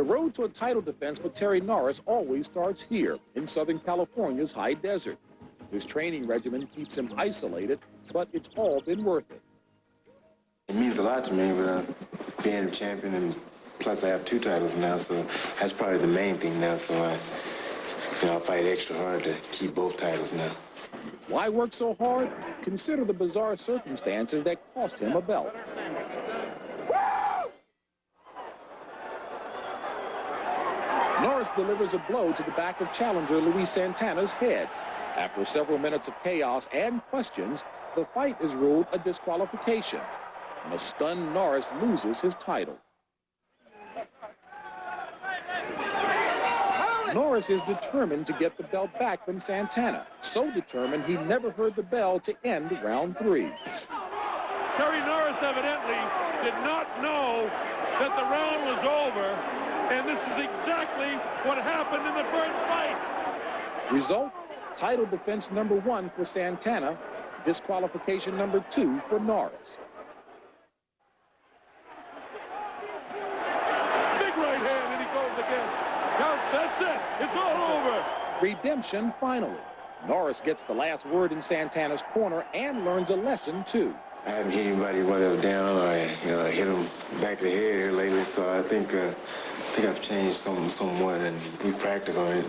road to a title defense for Terry Norris always starts here in Southern California's high desert. His training regimen keeps him isolated, but it's all been worth it. It means a lot to me, but being a champion, and plus I have 2 titles now, so that's probably the main thing now. So I fight extra hard to keep both titles now. Why work so hard? Consider the bizarre circumstances that cost him a belt. Norris delivers a blow to the back of challenger Luis Santana's head. After several minutes of chaos and questions, the fight is ruled a disqualification. And a stunned Norris loses his title. Norris is determined to get the belt back from Santana. So determined, he never heard the bell to end round 3. Terry Norris evidently did not know that the round was over, and this is exactly what happened in the first fight. Result, title defense number 1 for Santana, disqualification number 2 for Norris. Big right hand, and he goes again. Now that's it. It's all over. Redemption finally. Norris gets the last word in Santana's corner and learns a lesson, too. I haven't hit anybody whether down or hit him back of the head here lately, so I think I've changed somewhat, and we practice on it.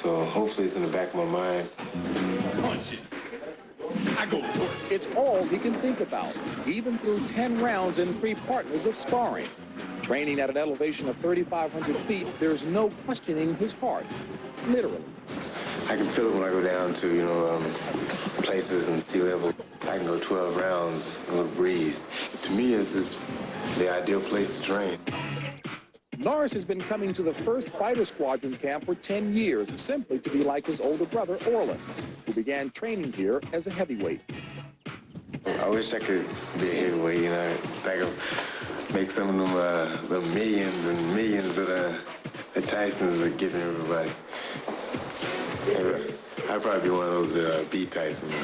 So hopefully it's in the back of my mind. Punch it. I go to work. It's all he can think about, even through 10 rounds and 3 partners of sparring. Training at an elevation of 3,500 feet, there's no questioning his heart, literally. I can feel it when I go down to, places and sea level. I can go 12 rounds, a little breeze. To me, it's the ideal place to train. Norris has been coming to the first fighter squadron camp for 10 years, simply to be like his older brother, Orlin, who began training here as a heavyweight. I wish I could be a heavyweight, if I could make some of them the millions and millions that Tysons are giving everybody. I'd probably be one of those B Tysons.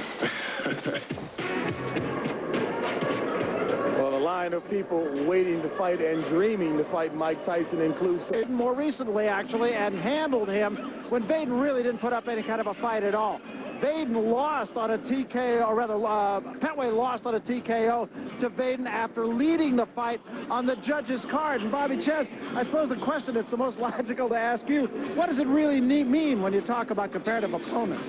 Well, the line of people waiting to fight and dreaming to fight Mike Tyson includes more recently, actually, and handled him when Baden really didn't put up any kind of a fight at all. Baden lost on a TKO, or rather, Pettway lost on a TKO to Baden after leading the fight on the judge's card. And Bobby Chess, I suppose the question that's the most logical to ask you, what does it really mean when you talk about comparative opponents?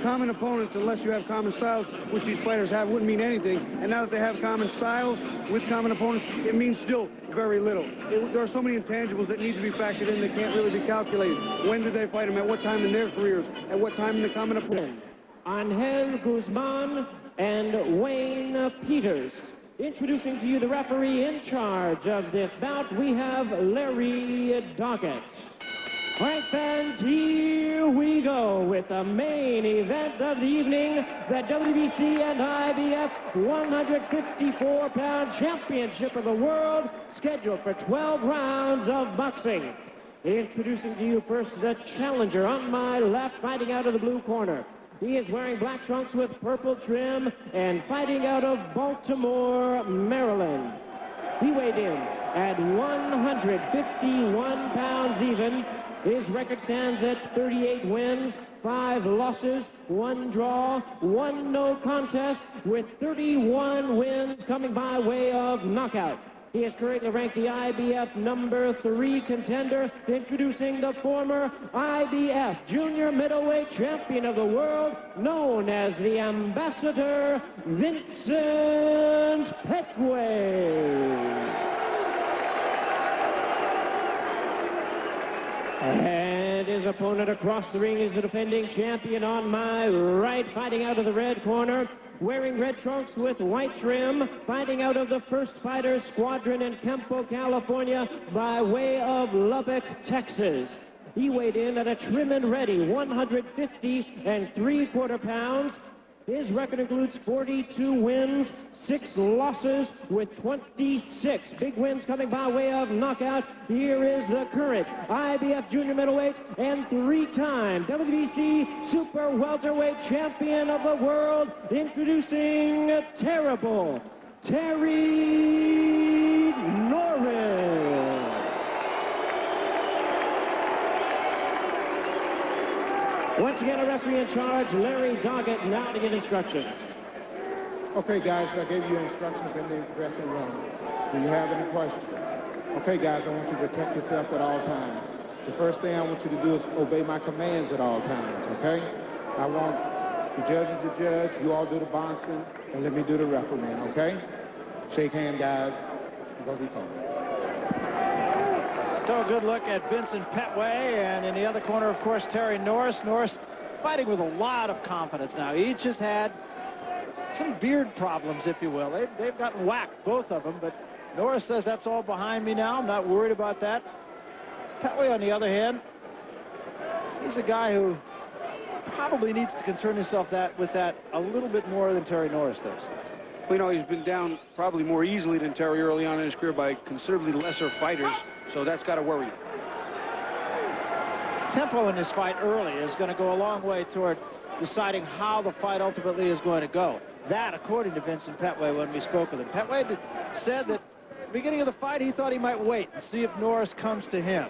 Common opponents, unless you have common styles, which these fighters have, wouldn't mean anything. And now that they have common styles with common opponents, it means still very little. There are so many intangibles that need to be factored in that can't really be calculated. When did they fight them? At what time in their careers? At what time in the common opponent? Angel Guzman and Wayne Peters. Introducing to you the referee in charge of this bout, we have Larry Doggett. All right, fans, here we go with the main event of the evening, the WBC and IBF 154-pound championship of the world, scheduled for 12 rounds of boxing. Introducing to you first the challenger on my left, fighting out of the blue corner. He is wearing black trunks with purple trim and fighting out of Baltimore, Maryland. He weighed in at 151 pounds even. His record stands at 38 wins, 5 losses, 1 draw, 1 no contest, with 31 wins coming by way of knockout. He is currently ranked the IBF number 3 contender, introducing the former IBF junior middleweight champion of the world, known as the Ambassador Vincent Pettway. And his opponent across the ring is the defending champion on my right, fighting out of the red corner, wearing red trunks with white trim, fighting out of the First Fighter Squadron in Campo, California, by way of Lubbock, Texas. He weighed in at a trim and ready 150 3/4 pounds. His record includes 42 wins, 6 losses, with 26 big wins coming by way of knockout. Here is the current IBF junior middleweight and 3-time WBC super welterweight champion of the world, introducing Terrible Terry Norris. again, a referee in charge, Larry Doggett, now to give instructions. Okay, guys, I gave you instructions in the dressing room. Do you have any questions? Okay, guys, I want you to protect yourself at all times. The first thing I want you to do is obey my commands at all times, okay? I want the judges to judge, you all do the bouncing, and let me do the refereeing, okay? Shake hand, guys. Go be calm. So a good look at Vincent Pettway, and in the other corner, of course, Terry Norris. Norris fighting with a lot of confidence now. Each has had some beard problems, if you will. They've gotten whacked, both of them, but Norris says that's all behind me now. I'm not worried about that. Pettway, on the other hand, he's a guy who probably needs to concern himself with that a little bit more than Terry Norris does. Well, you know, he's been down probably more easily than Terry early on in his career by considerably lesser fighters, so that's got to worry him. Tempo in this fight early is going to go a long way toward deciding how the fight ultimately is going to go. That, according to Vincent Pettway when we spoke with him. Pettway said that at the beginning of the fight, he thought he might wait and see if Norris comes to him.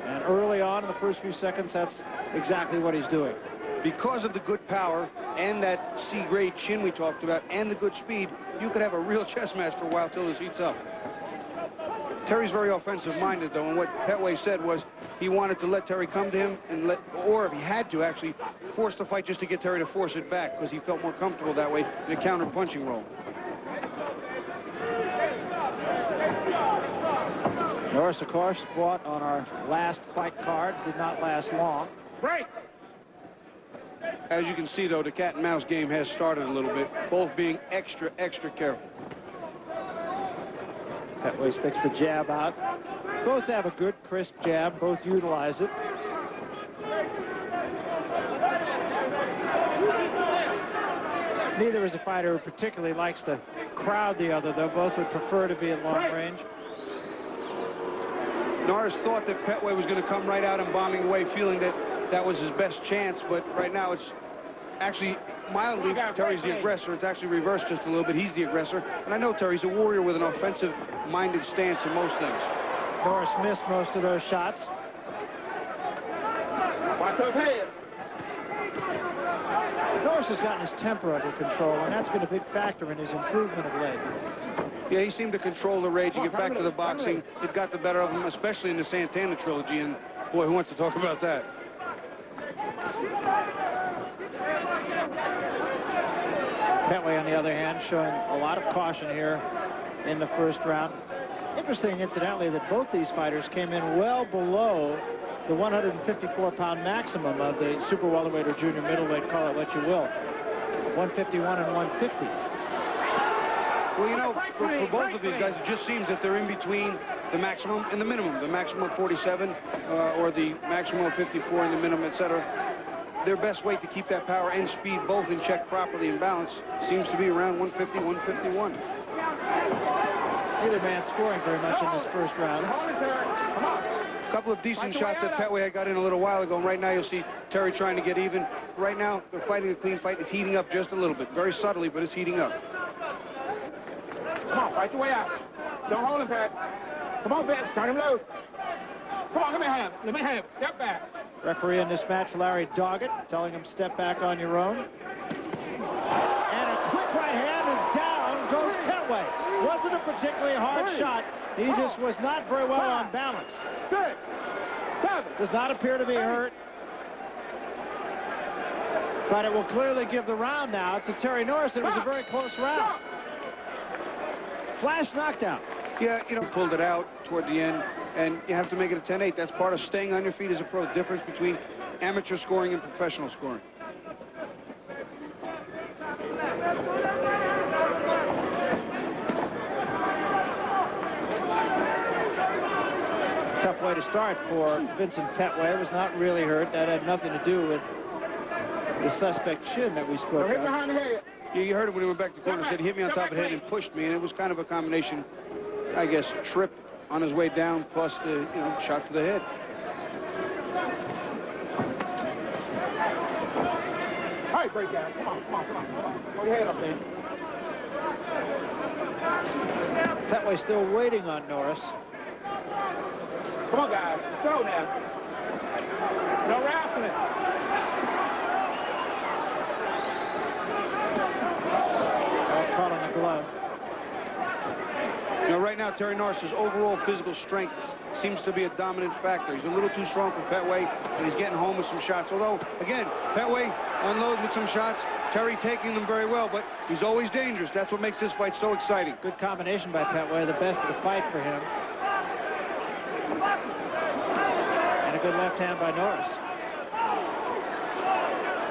And early on, in the first few seconds, that's exactly what he's doing. Because of the good power and that C-grade chin we talked about and the good speed, you could have a real chess match for a while till this heats up. Terry's very offensive-minded, though, and what Pettway said was he wanted to let Terry come to him and or if he had to, actually force the fight just to get Terry to force it back because he felt more comfortable that way in a counter-punching role. Norris, of course, fought on our last fight card. Did not last long. Break! As you can see, though, the cat and mouse game has started a little bit, both being extra, extra careful. Pettway sticks the jab out. Both have a good, crisp jab. Both utilize it. Neither is a fighter who particularly likes to crowd the other, though. Both would prefer to be at long range. Norris thought that Pettway was going to come right out and bombing away, feeling that that was his best chance, but right now it's actually mildly Terry's the aggressor. It's actually reversed just a little bit. He's the aggressor. And I know Terry's a warrior with an offensive-minded stance in most things. Norris missed most of those shots. Watch those heads. Norris has gotten his temper under control, and that's been a big factor in his improvement of late. Yeah, he seemed to control the rage and get back to the boxing. It got the better of him, especially in the Santana trilogy, and boy, who wants to talk about that? Pettway, on the other hand, showing a lot of caution here in the first round. Interesting, incidentally, that both these fighters came in well below the 154-pound maximum of the super welterweight or junior middleweight, call it what you will. 151 and 150. Well, you know, for both of these guys, it just seems that they're in between the maximum and the minimum. The maximum of 47 or the maximum of 54 and the minimum, etc. Their best way to keep that power and speed both in check properly and balance seems to be around 150, 151. Neither man scoring very much in this first round. A couple of decent shots that Pettway had got in a little while ago, and right now you'll see Terry trying to get even. Right now, they're fighting a clean fight. It's heating up just a little bit, very subtly, but it's heating up. Come on, fight your way out. Don't hold him, Pat. Come on, Vince, turn him loose. Come on, let me have it. Let me have it. Step back. Referee in this match, Larry Doggett, telling him step back on your own. And a quick right hand, and down goes Pettway. Wasn't a particularly hard shot. He just was not very well on balance. 6, 7. Does not appear to be hurt. But it will clearly give the round now to Terry Norris. It was a very close round. Flash knockdown. Yeah, you know, pulled it out toward the end, and you have to make it a 10-8. That's part of staying on your feet as a pro. Difference between amateur scoring and professional scoring. Tough way to start for Vincent Pettway. Was not really hurt. That had nothing to do with the suspect chin that we spoke of. Behind the head. Yeah, you heard it when he went back to the corner. He said he hit me on top of the head and pushed me, and it was kind of a combination, I guess, trip on his way down plus the, shot to the head. All right, break down. Come on. Throw your head up there. Pettway still waiting on Norris. Come on, guys. Let's go now. No wrestling. glove. You know, right now, Terry Norris's overall physical strength seems to be a dominant factor. He's a little too strong for Pettway, and he's getting home with some shots. Although, again, Pettway unloads with some shots. Terry taking them very well, but he's always dangerous. That's what makes this fight so exciting. Good combination by Pettway, the best of the fight for him. And a good left hand by Norris.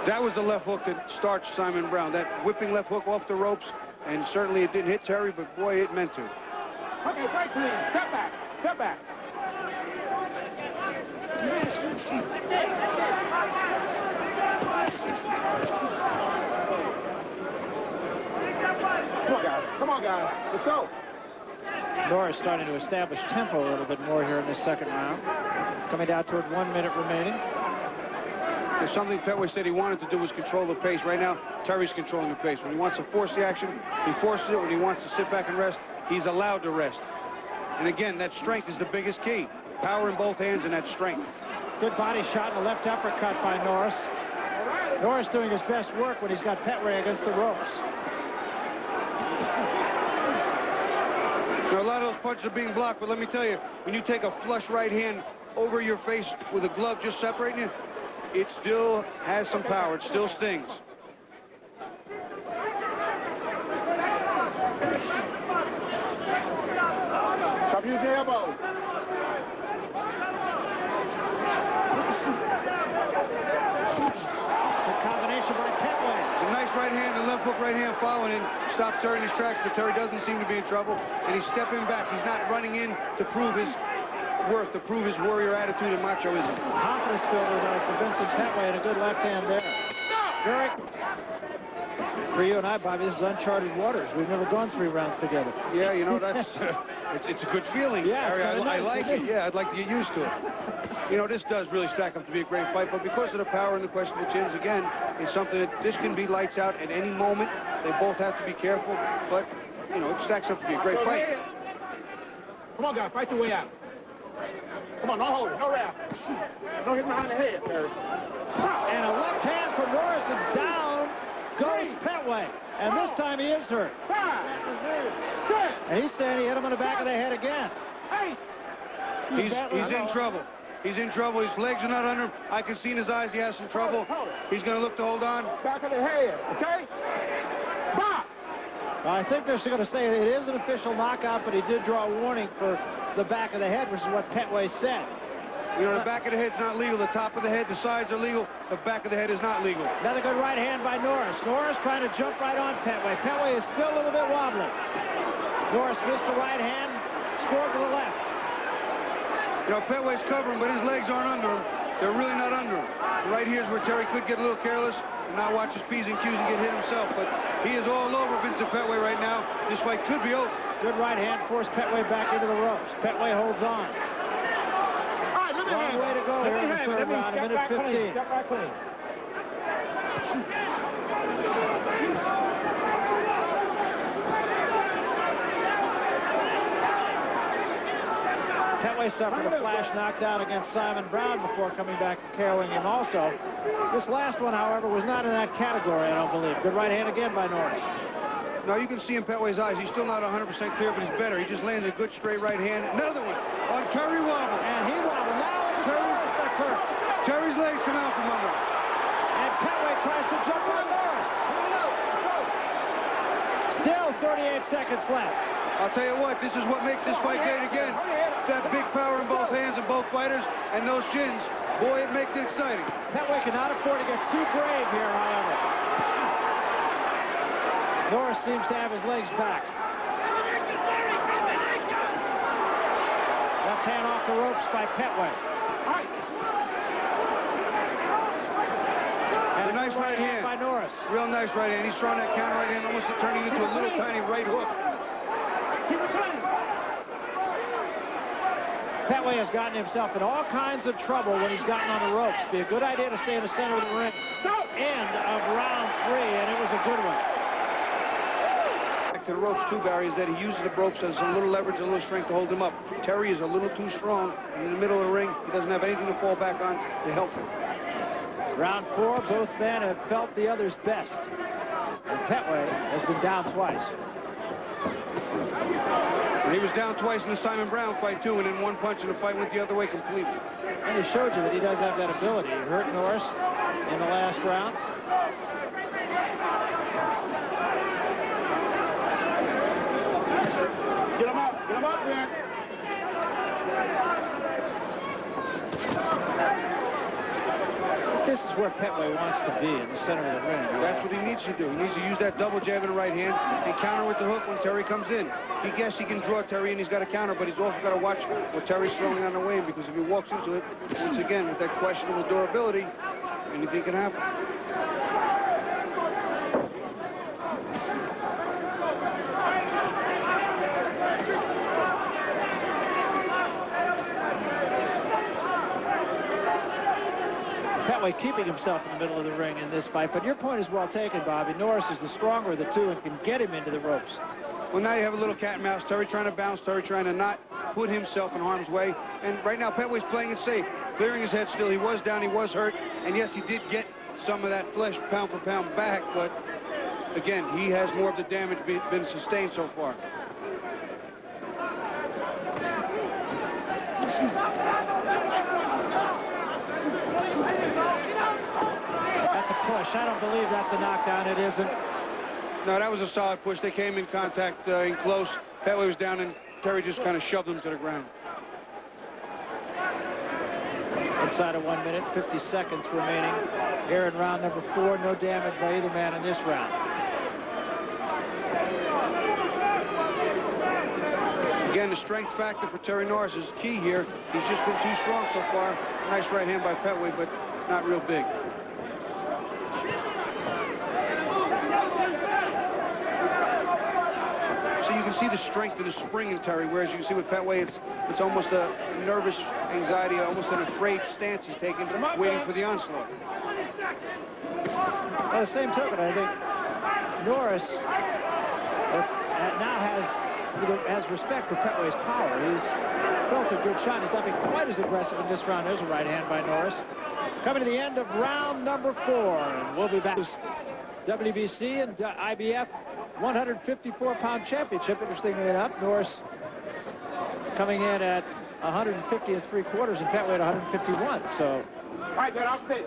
That was the left hook that starched Simon Brown. That whipping left hook off the ropes, and certainly it didn't hit Terry, but boy, it meant to. Okay, break clean. Step back. Step back. Come on, guys. Let's go. Norris starting to establish tempo a little bit more here in this second round. Coming down toward 1 minute remaining. There's something Pettway said he wanted to do was control the pace. Right now, Terry's controlling the pace. When he wants to force the action, he forces it. When he wants to sit back and rest, he's allowed to rest. And again, that strength is the biggest key. Power in both hands and that strength. Good body shot and a left uppercut by Norris. Norris doing his best work when he's got Pettway against the ropes. Now, a lot of those punches are being blocked, but let me tell you, when you take a flush right hand over your face with a glove just separating you, it still has some power. It still stings. Stop using your elbow. Good combination by Pettway. A nice right hand and left hook right hand following in. Stopped Terry in his tracks, but Terry doesn't seem to be in trouble. And he's stepping back. He's not running in to prove his worth, to prove his warrior attitude and machoism. Confidence builder there for Vincent Pettway, and a good left hand there. Very. For you and I, Bobby, this is uncharted waters. We've never gone 3 rounds together. Yeah, you know, that's it's a good feeling. Yeah, Harry. it's I nice, like it. Yeah, I'd like to get used to it. You know, this does really stack up to be a great fight, but because of the power and the questionable chins, again, it's something that this can be lights out at any moment. They both have to be careful, but, you know, it stacks up to be a great fight. Come on, guys. Fight your way out. Come on, no hold it. No wrap. No hit behind the head, Terry. And a left hand from Norris, and down goes Pettway. And this time he is hurt. 5, 6. And he's saying he hit him in the back of the head again. 8. He's in trouble. He's in trouble. His legs are not under him. I can see in his eyes he has some trouble. He's going to look to hold on. Back of the head, okay? Stop. I think they're going to say it is an official knockout, but he did draw a warning for the back of the head, which is what Pettway said. You know, the back of the head's not legal. The top of the head, the sides are legal. The back of the head is not legal. Another good right hand by Norris. Norris trying to jump right on Pettway. Pettway is still a little bit wobbly. Norris missed the right hand, scored to the left. You know, Pettway's covering, but his legs aren't under him. They're really not under him. Right here's where Terry could get a little careless and not watch his P's and Q's and get hit himself. But he is all over Vincent Pettway right now. This fight could be over. Good right hand forced Pettway back into the ropes. Pettway holds on. Long way to go here in the third round, a minute 15. Step back clean. Pettway suffered a flash knockdown against Simon Brown before coming back and KOing him also. This last one, however, was not in that category, I don't believe. Good right hand again by Norris. Now, you can see in Pettway's eyes, he's still not 100% clear, but he's better. He just lands a good straight right hand. Another one on Terry wobble. And he wobbled. Now it's Norris that's hurt. Terry's legs come out from under. And Pettway tries to jump on Norris. Still 38 seconds left. I'll tell you what, this is what makes this fight great again. That big power in both hands of both fighters and those shins. Boy, it makes it exciting. Pettway cannot afford to get too brave here, however. Norris seems to have his legs back. Left hand off the ropes by Pettway. And a nice right hand by Norris. Real nice right hand. He's throwing that counter right hand, almost turning into a little tiny right hook. Pettway has gotten himself in all kinds of trouble when he's gotten on the ropes. Be a good idea to stay in the center of the ring. End of round 3, and it was a good one. To the ropes too, Barry, is that he uses the ropes as a little leverage, a little strength to hold him up. Terry is a little too strong in the middle of the ring. He doesn't have anything to fall back on to help him. Round 4, both men have felt the other's best. And Pettway has been down twice. And he was down twice in the Simon Brown fight, too, and then one punch and the fight went the other way completely. And he showed you that he does have that ability. He hurt Norris in the last round. Get him up, man. This is where Pettway wants to be, in the center of the ring. That's what he needs to do. He needs to use that double jab in the right hand and counter with the hook when Terry comes in. He guessed he can draw Terry and he's got to counter, but he's also got to watch what Terry's throwing on the way, because if he walks into it, once again, with that questionable durability, anything can happen. Pettway keeping himself in the middle of the ring in this fight, but your point is well taken, Bobby. Norris is the stronger of the two and can get him into the ropes. Well, now you have a little cat and mouse. Terry trying to bounce, Terry trying to not put himself in harm's way. And right now, Pettway's playing it safe, clearing his head still. He was down, he was hurt, and yes, he did get some of that flesh pound for pound back, but again, he has more of the damage been sustained so far. That's a push. I don't believe that's a knockdown. It isn't. No, that was a solid push. They came in contact in close. Pettway was down, and Terry just kind of shoved him to the ground. Inside of 1 minute, 50 seconds remaining here in round number 4. No damage by either man in this round. Again, the strength factor for Terry Norris is key here. He's just been too strong so far. Nice right hand by Pettway, but not real big. So you can see the strength and the spring in Terry, whereas you can see with Pettway, it's almost a nervous anxiety, almost an afraid stance he's taking, waiting for the onslaught. By the same token, I think Norris now has respect for Pettway's power. He's felt a good shot. He's not been quite as aggressive in this round. There's a right hand by Norris. Coming to the end of round number 4, and we'll be back. WBC and IBF 154-pound championship. Interestingly enough, Norris coming in at 150 3/4 and Pettway at 151. So, All right, then I'll say.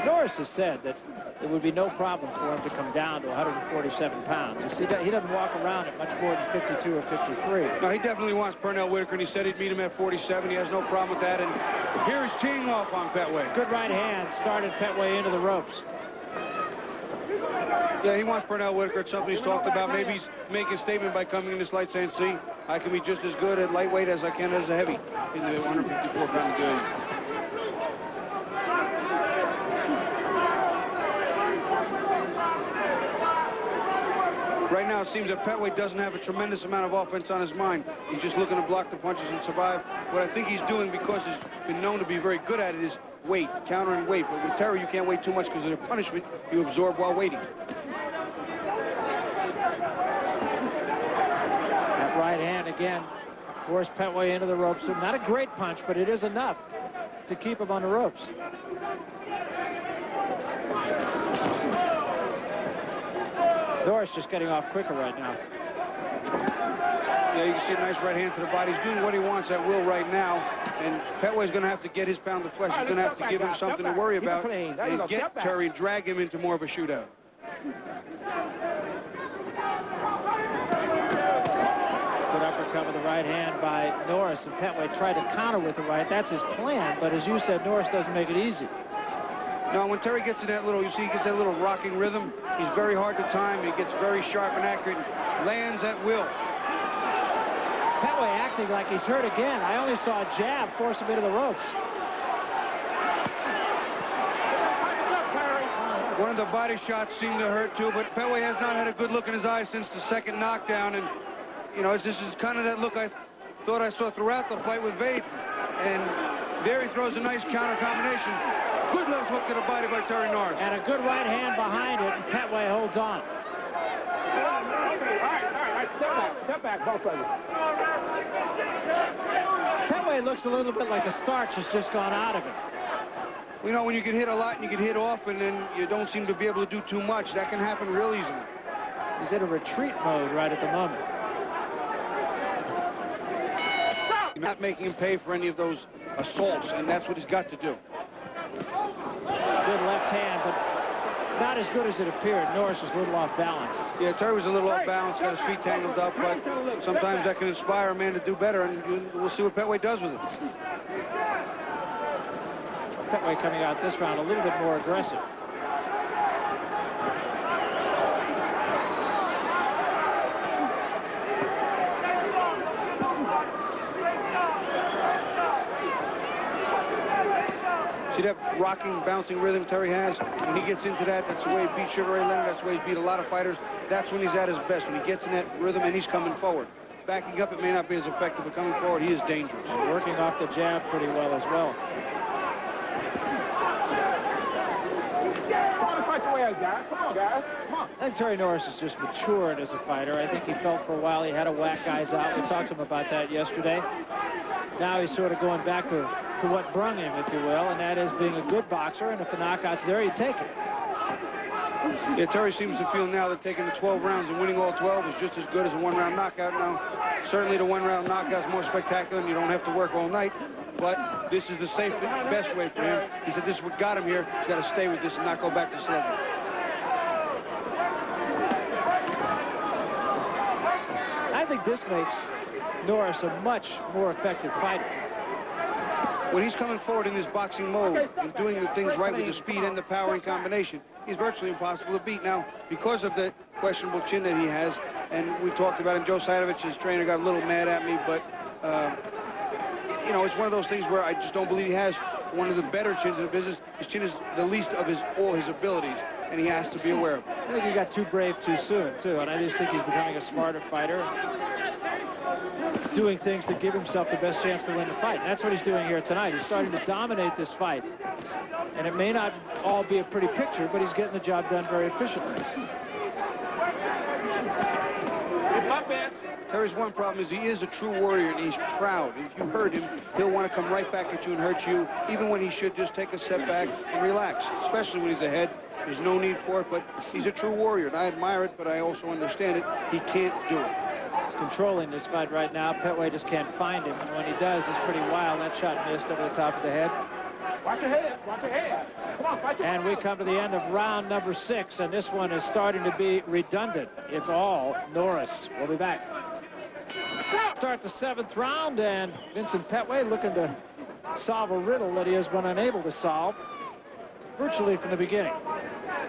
Norris has said that it would be no problem for him to come down to 147 pounds. You see, he doesn't walk around at much more than 52 or 53. No, he definitely wants Pernell Whitaker, and he said he'd meet him at 47. He has no problem with that, and here he's teeing off on Pettway. Good right hand started Pettway into the ropes. Yeah, he wants Pernell Whitaker. It's something he's talked about. Maybe he's making a statement by coming in this light saying, see, I can be just as good at lightweight as I can as a heavy in the 154-pound division. Right now, it seems that Pettway doesn't have a tremendous amount of offense on his mind. He's just looking to block the punches and survive. What I think he's doing, because he's been known to be very good at it, is weight, countering weight. But with Terry, you can't wait too much because of the punishment you absorb while waiting. That right hand again forced Pettway into the ropes. So not a great punch, but it is enough to keep him on the ropes. Norris just getting off quicker right now. Yeah, you can see a nice right hand to the body. He's doing what he wants at will right now. And Pettway's going to have to get his pound of flesh. He's going to have to give him something to worry about and get Terry, drag him into more of a shootout. Good uppercut with the right hand by Norris, and Pettway tried to counter with the right. That's his plan, but as you said, Norris doesn't make it easy. Now, when Terry gets in that little, you see he gets that little rocking rhythm. He's very hard to time. He gets very sharp and accurate, lands at will. Pettway acting like he's hurt again. I only saw a jab force him into the ropes. One of the body shots seemed to hurt too, but Pettway has not had a good look in his eyes since the second knockdown. And, you know, this is kind of that look I thought I saw throughout the fight with Vade. And there he throws a nice counter combination. Good left hook to the body by Terry Norris. And a good right hand behind it, and Pettway holds on. All right, step back, both of you. Pettway Pettway looks a little bit like the starch has just gone out of him. You know, when you get hit a lot and you get hit off and then you don't seem to be able to do too much, that can happen real easily. He's in a retreat mode right at the moment. You're not making him pay for any of those assaults, and that's what he's got to do. Good left hand, but not as good as it appeared. Norris was a little off balance. Yeah, Terry was a little off balance, got his feet tangled up, but sometimes that can inspire a man to do better, and we'll see what Pettway does with it. Pettway coming out this round a little bit more aggressive. See that rocking, bouncing rhythm Terry has? When he gets into that, that's the way he beat Sugar Ray Leonard. That's the way he beat a lot of fighters. That's when he's at his best, when he gets in that rhythm and he's coming forward. Backing up, it may not be as effective, but coming forward, he is dangerous. And working off the jab pretty well as well. Come on, guys. Come on. I think Terry Norris has just matured as a fighter. I think he felt for a while he had to whack guys out. We talked to him about that yesterday. Now he's sort of going back to what brung him, if you will, and that is being a good boxer, and if the knockout's there, you take it. Yeah, Terry seems to feel now that taking the 12 rounds and winning all 12 is just as good as a one-round knockout. Now, certainly the one-round knockout's more spectacular, and you don't have to work all night, but this is the safe, best way for him. He said this is what got him here. He's got to stay with this and not go back to slugging. I think this makes Norris a much more effective fighter. When he's coming forward in this boxing mode and doing the things right with the speed and the power in combination, he's virtually impossible to beat. Now, because of the questionable chin that he has, and we talked about it, Joe Sidovich, his trainer, got a little mad at me, but, you know, it's one of those things where I just don't believe he has one of the better chins in the business. His chin is the least of all his abilities, and he has to be aware of it. I think he got too brave too soon, too, and I just think he's becoming a smarter fighter, doing things to give himself the best chance to win the fight. And that's what he's doing here tonight. He's starting to dominate this fight. And it may not all be a pretty picture, but he's getting the job done very efficiently. Terry's one problem is he is a true warrior, and he's proud. If you hurt him, he'll want to come right back at you and hurt you, even when he should just take a step back and relax, especially when he's ahead. There's no need for it, but he's a true warrior, and I admire it, but I also understand it. He can't do it. He's controlling this fight right now. Pettway just can't find him, and when he does, it's pretty wild. That shot missed over the top of the head. Watch your head. Watch your head. Come on, fight your And we come to the end of round number 6, and this one is starting to be redundant. It's all Norris. We'll be back. Start the 7th round, and Vincent Pettway looking to solve a riddle that he has been unable to solve virtually from the beginning.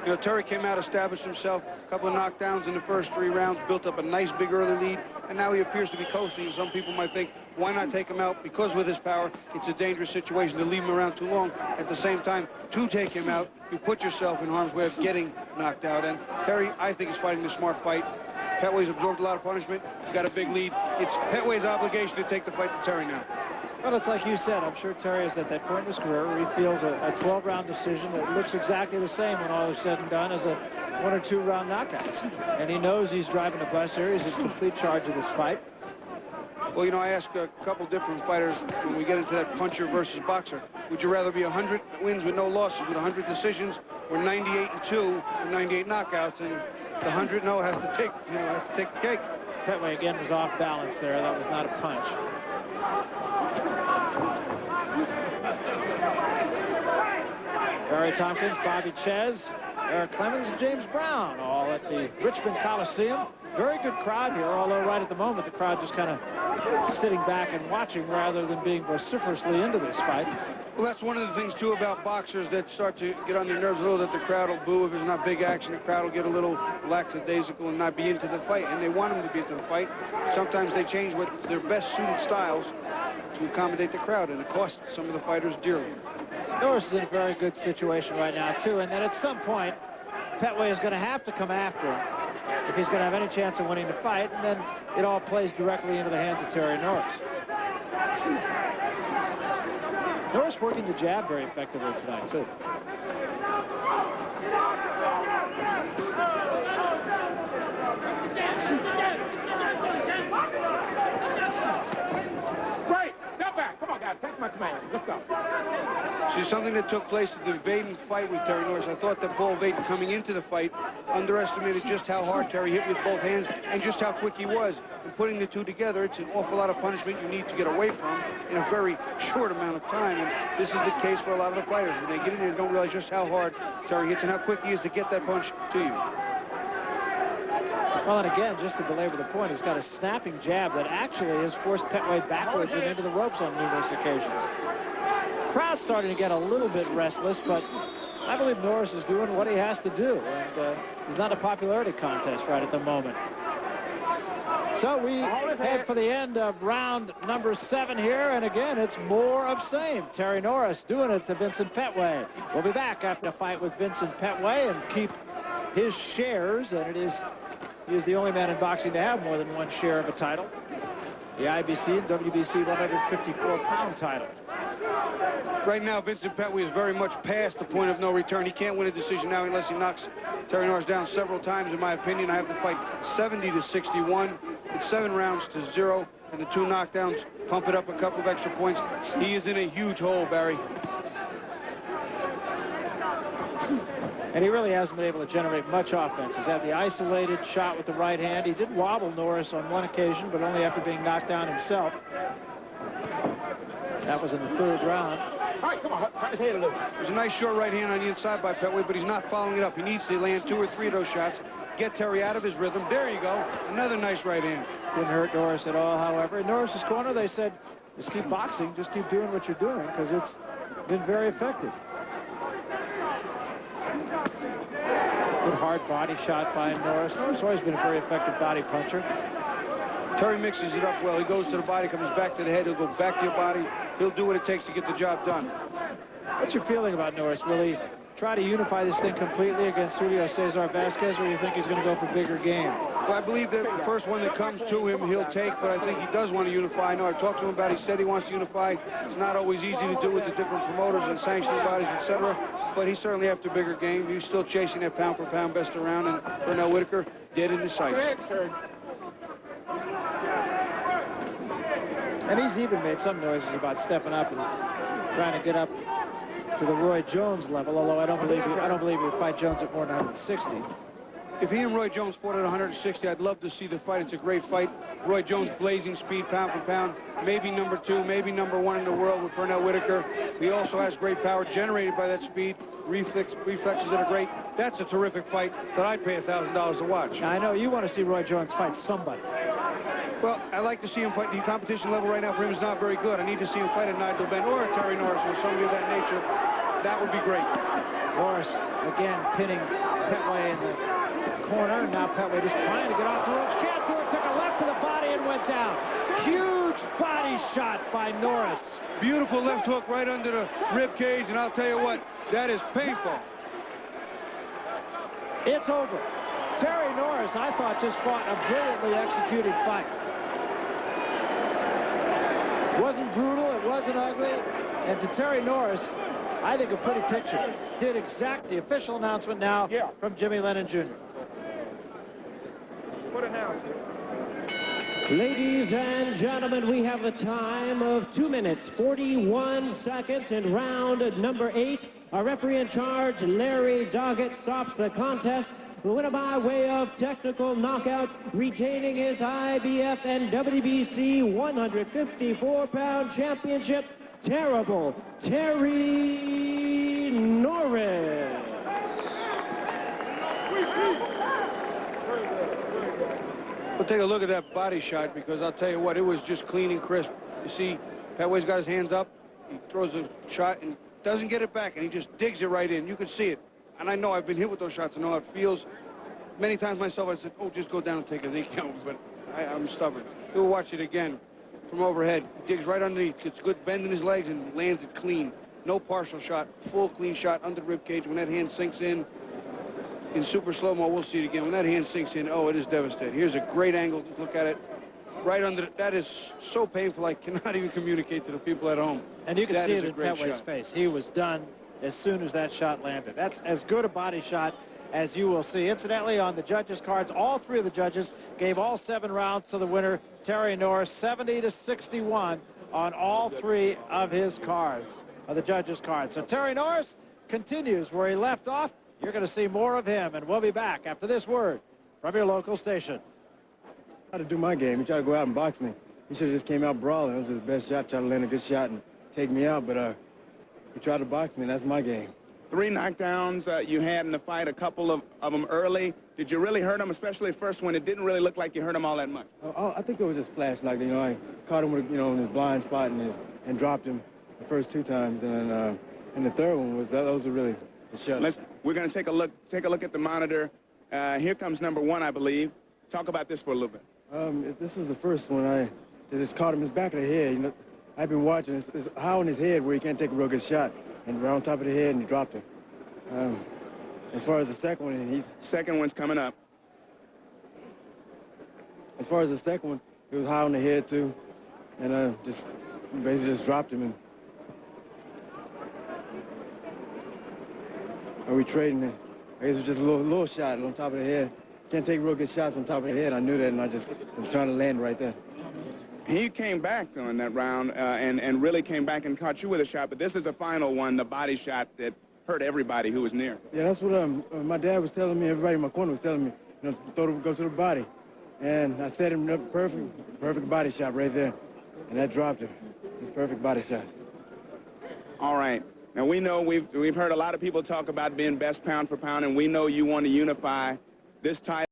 You know, Terry came out, established himself, a couple of knockdowns in the first 3 rounds, built up a nice big early lead, and now he appears to be coasting. Some people might think, why not take him out? Because with his power, it's a dangerous situation to leave him around too long. At the same time, to take him out, you put yourself in harm's way of getting knocked out. And Terry, I think, is fighting the smart fight. Pettway's absorbed a lot of punishment. He's got a big lead. It's Pettway's obligation to take the fight to Terry now. Well, it's like you said. I'm sure Terry is at that point in his career where he feels a 12-round decision that looks exactly the same when all is said and done as a 1 or 2 round knockout. And he knows he's driving a bus here. He's in complete charge of this fight. Well, you know, I asked a couple different fighters when we get into that puncher versus boxer. Would you rather be 100 wins with no losses with 100 decisions, or 98-2 with 98 knockouts? And the 100 no has to take, has to take the cake. Pettway again was off balance there. That was not a punch. Barry Tompkins, Bobby Ches, Eric Clemens, and James Brown, all at the Richmond Coliseum. Very good crowd here, although right at the moment the crowd just kind of sitting back and watching rather than being vociferously into this fight. Well, that's one of the things, too, about boxers that start to get on their nerves a little, that the crowd will boo. If there's not big action, the crowd will get a little lackadaisical and not be into the fight, and they want them to be into the fight. Sometimes they change what their best-suited styles to accommodate the crowd, and it costs some of the fighters dearly. Norris is in a very good situation right now, too, and then at some point, Pettway is going to have to come after him if he's going to have any chance of winning the fight, and then it all plays directly into the hands of Terry Norris. Norris working the jab very effectively tonight, too. Right. Step back. Come on, guys. See, something that took place at the Vaden fight with Terry Norris, I thought that Paul Vaden, coming into the fight, underestimated just how hard Terry hit with both hands and just how quick he was. And putting the two together, it's an awful lot of punishment you need to get away from in a very short amount of time. And this is the case for a lot of the fighters. When they get in there, they don't realize just how hard Terry hits and how quick he is to get that punch to you. Well, and again, just to belabor the point, he's got a snapping jab that actually has forced Pettway backwards and into the ropes on numerous occasions. Crowd's starting to get a little bit restless, but I believe Norris is doing what he has to do. And it's not a popularity contest right at the moment. So we head for the end of round number 7 here, and again, it's more of same. Terry Norris doing it to Vincent Pettway. We'll be back after a fight with Vincent Pettway and keep his shares, and he is the only man in boxing to have more than one share of a title. The IBC and WBC 154-pound title. Right now, Vincent Pettway is very much past the point of no return. He can't win a decision now unless he knocks Terry Norris down several times, in my opinion. I have the fight 70-61. It's 7 rounds to 0, and the 2 knockdowns pump it up a couple of extra points. He is in a huge hole, Barry. And he really hasn't been able to generate much offense. He's had the isolated shot with the right hand. He did wobble Norris on one occasion, but only after being knocked down himself. That was in the 3rd round. All right, come on. There's a nice short right hand on the inside by Pettway, but he's not following it up. He needs to land 2 or 3 of those shots, get Terry out of his rhythm. There you go. Another nice right hand. Didn't hurt Norris at all, however. In Norris's corner, they said, just keep boxing, just keep doing what you're doing, because it's been very effective. Good hard body shot by Norris. Norris has always been a very effective body puncher. Terry mixes it up well. He goes to the body, comes back to the head. He'll go back to your body. He'll do what it takes to get the job done. What's your feeling about Norris? Will he try to unify this thing completely against Julio Cesar Vasquez, or do you think he's going to go for bigger game? Well, I believe that the first one that comes to him, he'll take, but I think he does want to unify. I know I've talked to him about it. He said he wants to unify. It's not always easy to do with the different promoters and sanctioning bodies, etc., but he's certainly after bigger game. He's still chasing that pound-for-pound best around, and Pernell Whitaker dead in his sights. And he's even made some noises about stepping up and trying to get up to the Roy Jones level, although I don't believe he would fight Jones at more than 160. If he and Roy Jones fought at 160, I'd love to see the fight. It's a great fight. Roy Jones blazing speed, pound for pound, maybe number 2, maybe number 1 in the world with Pernell Whitaker. He also has great power generated by that speed, reflexes that are great. That's a terrific fight that I'd pay $1,000 to watch. Now, I know you want to see Roy Jones fight somebody. Well, I like to see him fight. The competition level right now for him is not very good. I need to see him fight a Nigel Benn or a Terry Norris or somebody of that nature. That would be great. Norris, again, pinning Pettway in the corner. Now Pettway just trying to get off the ropes. Can't do it. Took a left to the body and went down. Huge body shot by Norris. Beautiful left hook right under the rib cage, and I'll tell you what, that is painful. It's over. Terry Norris, I thought, just fought a brilliantly executed fight. It wasn't brutal, it wasn't ugly, and to Terry Norris, I think a pretty picture. Did exact the official announcement now from Jimmy Lennon Jr. What announcement? Ladies and gentlemen, we have a time of 2 minutes, 41 seconds in round number 8. Our referee in charge, Larry Doggett, stops the contest. The winner by way of technical knockout, retaining his IBF and WBC 154-pound championship, Terrible Terry Norris. We'll take a look at that body shot, because I'll tell you what, it was just clean and crisp. You see, Pettway's got his hands up. He throws a shot and doesn't get it back, and he just digs it right in. You can see it. And I know I've been hit with those shots. I know how it feels. Many times myself, I said, oh, just go down and take a knee count. But I'm stubborn. We'll watch it again from overhead. Digs right underneath. Gets good bend in his legs and lands it clean. No partial shot. Full clean shot under the rib cage. When that hand sinks in super slow-mo, we'll see it again. When that hand sinks in, oh, it is devastating. Here's a great angle to look at it. Right under it. That is so painful, I cannot even communicate to the people at home. And you can see it in Pettway's face. He was done as soon as that shot landed. That's as good a body shot as you will see. Incidentally, on the judges' cards, all 3 of the judges gave all 7 rounds to the winner, Terry Norris, 70-61 on all 3 of his cards. of the judges' card. So Terry Norris continues where he left off. You're going to see more of him, and we'll be back after this word from your local station. I tried to do my game. He tried to go out and box me. He should have just came out brawling. It was his best shot, tried to land a good shot and take me out, but he tried to box me, and that's my game. 3 knockdowns you had in the fight, a couple of them early. Did you really hurt him, especially first when it didn't really look like you hurt him all that much? I think it was just flash, like, you know, I caught him with, you know, in his blind spot and dropped him the first 2 times, and then and the third one was those were really the shots. We're going to take a look at the monitor. Here comes number 1, I believe. Talk about this for a little bit. This is the first one I just caught him in his back of the head. You know, I've been watching. It's high on his head where he can't take a real good shot, and right on top of the head, and he dropped it. As far as the second one, second one's coming up. As far as the second one, it was high on the head too, and just basically just dropped him. And we trading it. It was just a little shot on top of the head. Can't take real good shots on top of the head. I knew that, and I just was trying to land right there. He came back on that round and really came back and caught you with a shot, but this is the final one, the body shot that hurt everybody who was near. Yeah, that's what my dad was telling me. Everybody in my corner was telling me, you know, go to the body. And I set him up perfect body shot right there. And that dropped him. It's perfect body shot. All right. Now, we know we've heard a lot of people talk about being best pound for pound, and we know you want to unify this title.